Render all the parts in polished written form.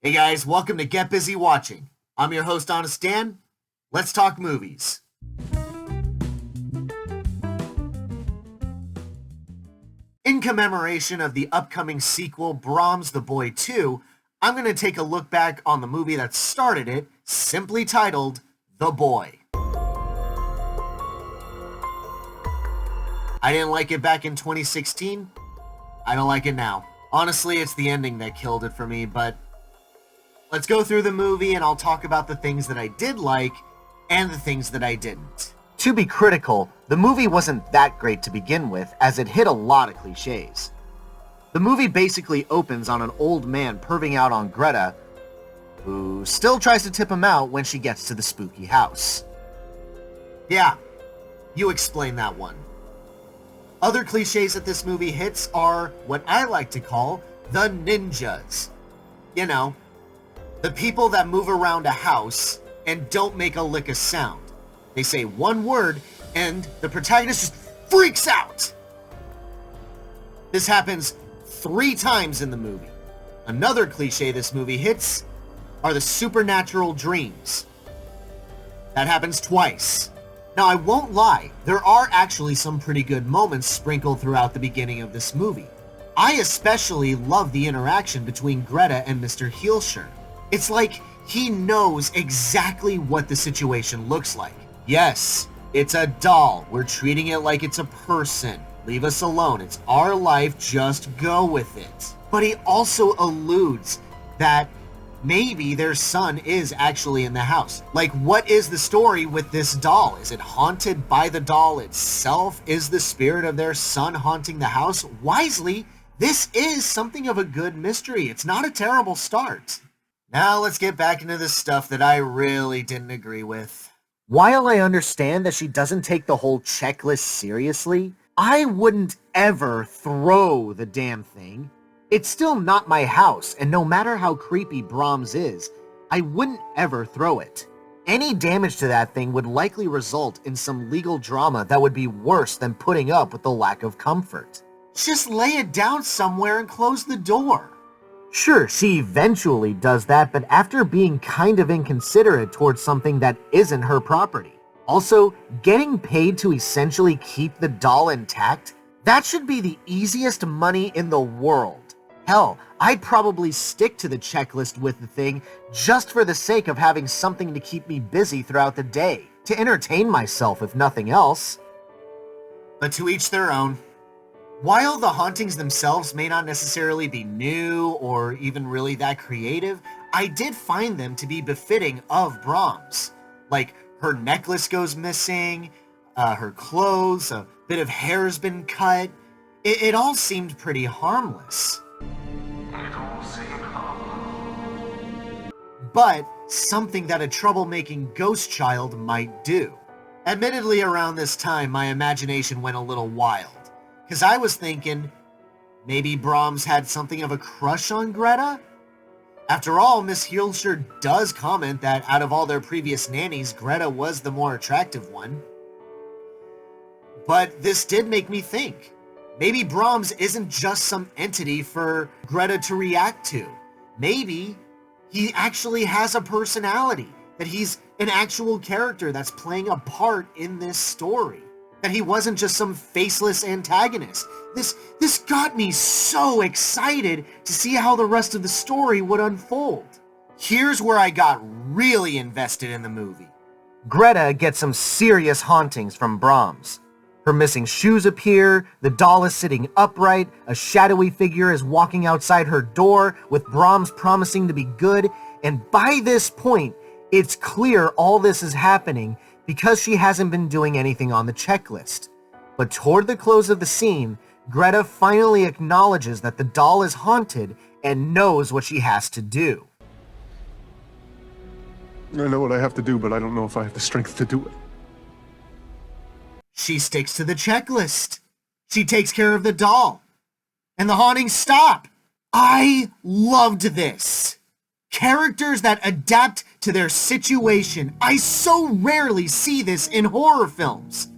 Hey guys, welcome to Get Busy Watching. I'm your host, Honest Dan. Let's talk movies. In commemoration of the upcoming sequel, BRAHMS The Boy 2, I'm going to take a look back on the movie that started it, simply titled The Boy. I didn't like it back in 2016. I don't like it now. Honestly, it's the ending that killed it for me, but let's go through the movie and I'll talk about the things that I did like and the things that I didn't. To be critical, the movie wasn't that great to begin with, as it hit a lot of cliches. The movie basically opens on an old man perving out on Greta, who still tries to tip him out when she gets to the spooky house. Yeah, you explain that one. Other cliches that this movie hits are what I like to call the ninjas. You know, the people that move around a house and don't make a lick of sound. They say one word and the protagonist just freaks out. This happens 3 times in the movie. Another cliche this movie hits are the supernatural dreams. That happens twice. Now, I won't lie, there are actually some pretty good moments sprinkled throughout the beginning of this movie. I especially love the interaction between Greta and Mr. Heelscher. It's like he knows exactly what the situation looks like. Yes, it's a doll. We're treating it like it's a person. Leave us alone. It's our life. Just go with it. But he also alludes that maybe their son is actually in the house. Like, what is the story with this doll? Is it haunted by the doll itself? Is the spirit of their son haunting the house? Wisely, this is something of a good mystery. It's not a terrible start. Now let's get back into the stuff that I really didn't agree with. While I understand that she doesn't take the whole checklist seriously, I wouldn't ever throw the damn thing. It's still not my house, and no matter how creepy BRAHMS is, I wouldn't ever throw it. Any damage to that thing would likely result in some legal drama that would be worse than putting up with the lack of comfort. Just lay it down somewhere and close the door. Sure, she eventually does that, but after being kind of inconsiderate towards something that isn't her property. Also, getting paid to essentially keep the doll intact, that should be the easiest money in the world. Hell, I'd probably stick to the checklist with the thing just for the sake of having something to keep me busy throughout the day, to entertain myself if nothing else. But to each their own. While the hauntings themselves may not necessarily be new or even really that creative, I did find them to be befitting of BRAHMS. Like, her necklace goes missing, her clothes, a bit of hair's been cut. It all seemed pretty harmless. But something that a troublemaking ghost child might do. Admittedly, around this time, my imagination went a little wild. Because I was thinking, maybe BRAHMS had something of a crush on Greta? After all, Miss Heelscher does comment that out of all their previous nannies, Greta was the more attractive one. But this did make me think. Maybe BRAHMS isn't just some entity for Greta to react to. Maybe he actually has a personality, that he's an actual character that's playing a part in this story. That he wasn't just some faceless antagonist. This got me so excited to see how the rest of the story would unfold. Here's where I got really invested in the movie. Greta gets some serious hauntings from BRAHMS. Her missing shoes appear, the doll is sitting upright, a shadowy figure is walking outside her door with BRAHMS promising to be good, and by this point, it's clear all this is happening because she hasn't been doing anything on the checklist. But toward the close of the scene, Greta finally acknowledges that the doll is haunted and knows what she has to do. I know what I have to do, but I don't know if I have the strength to do it. She sticks to the checklist. She takes care of the doll. And the hauntings stop. I loved this. Characters that adapt to their situation. I so rarely see this in horror films.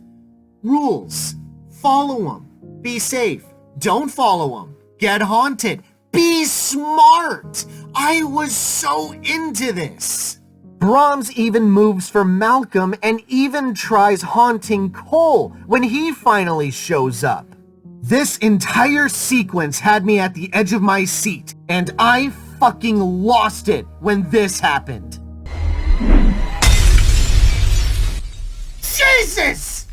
Rules. Follow them. Be safe. Don't follow them. Get haunted. Be smart. I was so into this. Brahms even moves for Malcolm and even tries haunting Cole when he finally shows up. This entire sequence had me at the edge of my seat, and I fucking lost it when this happened. Jesus!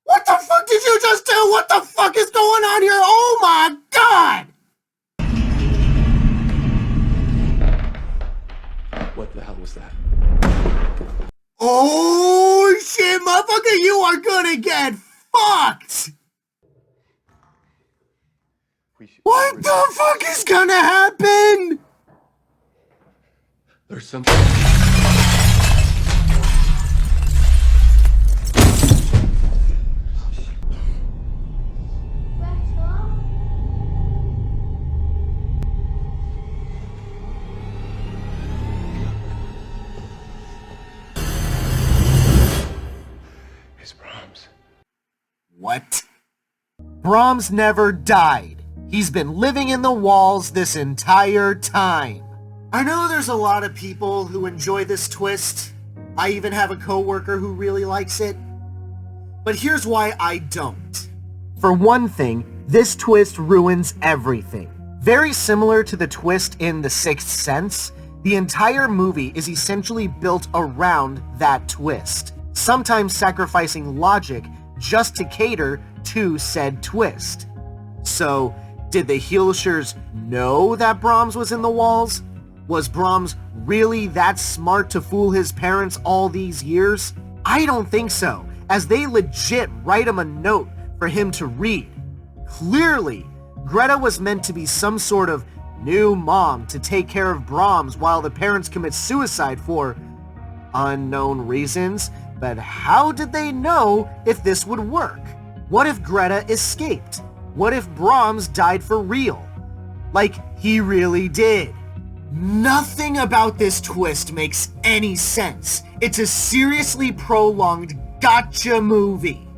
What the fuck did you just do? What the fuck is going on here? Oh my god! What the hell was that? Oh shit, motherfucker, you are gonna get fucked! What the fuck is gonna happen? There's something. It's Brahms. What? Brahms never died. He's been living in the walls this entire time. I know there's a lot of people who enjoy this twist. I even have a coworker who really likes it. But here's why I don't. For one thing, this twist ruins everything. Very similar to the twist in The Sixth Sense, the entire movie is essentially built around that twist, sometimes sacrificing logic just to cater to said twist. So, did the Heelshires know that Brahms was in the walls? Was Brahms really that smart to fool his parents all these years? I don't think so, as they legit write him a note for him to read. Clearly, Greta was meant to be some sort of new mom to take care of Brahms while the parents commit suicide for unknown reasons, but how did they know if this would work? What if Greta escaped? What if Brahms died for real? Like he really did. Nothing about this twist makes any sense. It's a seriously prolonged gotcha movie.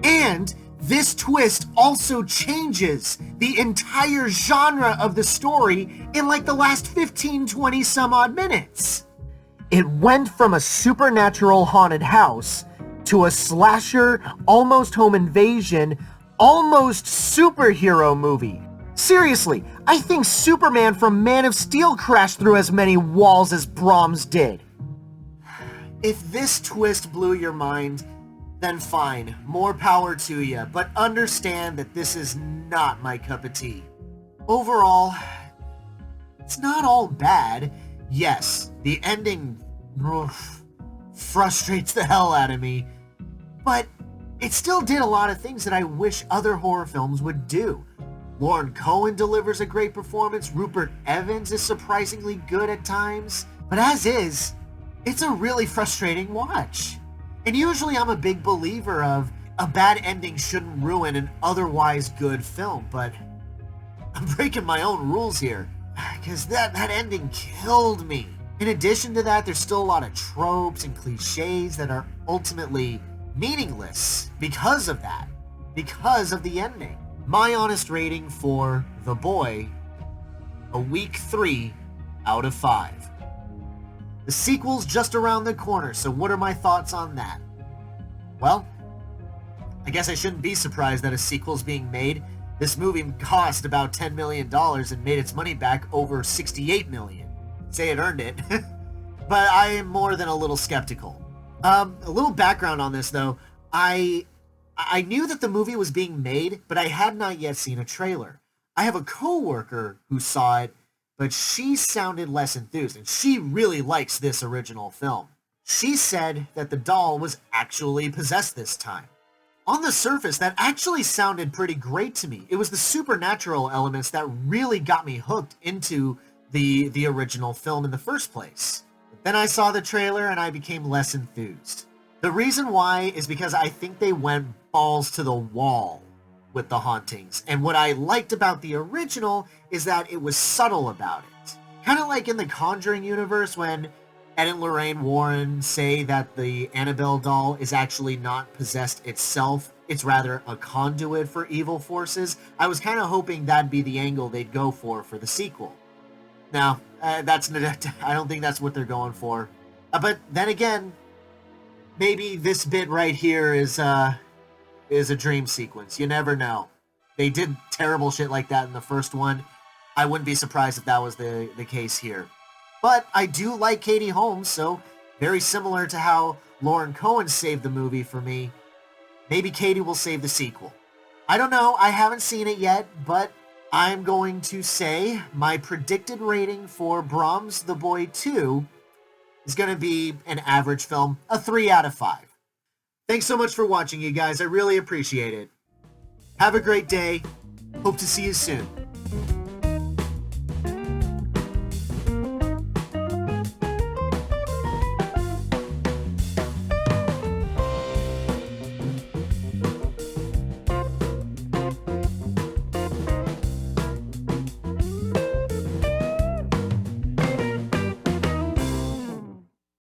And this twist also changes the entire genre of the story in like the last 15-20 some odd minutes. It went from a supernatural haunted house to a slasher, almost home invasion, almost superhero movie. Seriously, I think Superman from Man of Steel crashed through as many walls as Brahms did. If this twist blew your mind, then fine, more power to you, but understand that this is not my cup of tea. Overall, it's not all bad. Yes, the ending frustrates the hell out of me, but it still did a lot of things that I wish other horror films would do. Lauren Cohen delivers a great performance, Rupert Evans is surprisingly good at times, but as is, it's a really frustrating watch. And usually I'm a big believer of a bad ending shouldn't ruin an otherwise good film, but I'm breaking my own rules here, because that ending killed me. In addition to that, there's still a lot of tropes and cliches that are ultimately meaningless because of that, because of the ending. My honest rating for The Boy, a weak 3 out of 5. The sequel's just around the corner, so what are my thoughts on that? Well, I guess I shouldn't be surprised that a sequel's being made. This movie cost about $10 million and made its money back over $68 million. Say it earned it. But I am more than a little skeptical. A little background on this, though. I knew that the movie was being made, but I had not yet seen a trailer. I have a coworker who saw it, but she sounded less enthused, and she really likes this original film. She said that the doll was actually possessed this time. On the surface, that actually sounded pretty great to me. It was the supernatural elements that really got me hooked into the original film in the first place. Then I saw the trailer and I became less enthused. The reason why is because I think they went balls to the wall with the hauntings. And what I liked about the original is that it was subtle about it. Kind of like in the Conjuring universe when Ed and Lorraine Warren say that the Annabelle doll is actually not possessed itself. It's rather a conduit for evil forces. I was kind of hoping that'd be the angle they'd go for the sequel. No, I don't think that's what they're going for. But then again, maybe this bit right here is a dream sequence. You never know. They did terrible shit like that in the first one. I wouldn't be surprised if that was the case here. But I do like Katie Holmes, so very similar to how Lauren Cohen saved the movie for me, maybe Katie will save the sequel. I don't know, I haven't seen it yet, but I'm going to say my predicted rating for Brahms the Boy 2 is going to be an average film, a 3 out of 5. Thanks so much for watching, you guys. I really appreciate it. Have a great day. Hope to see you soon.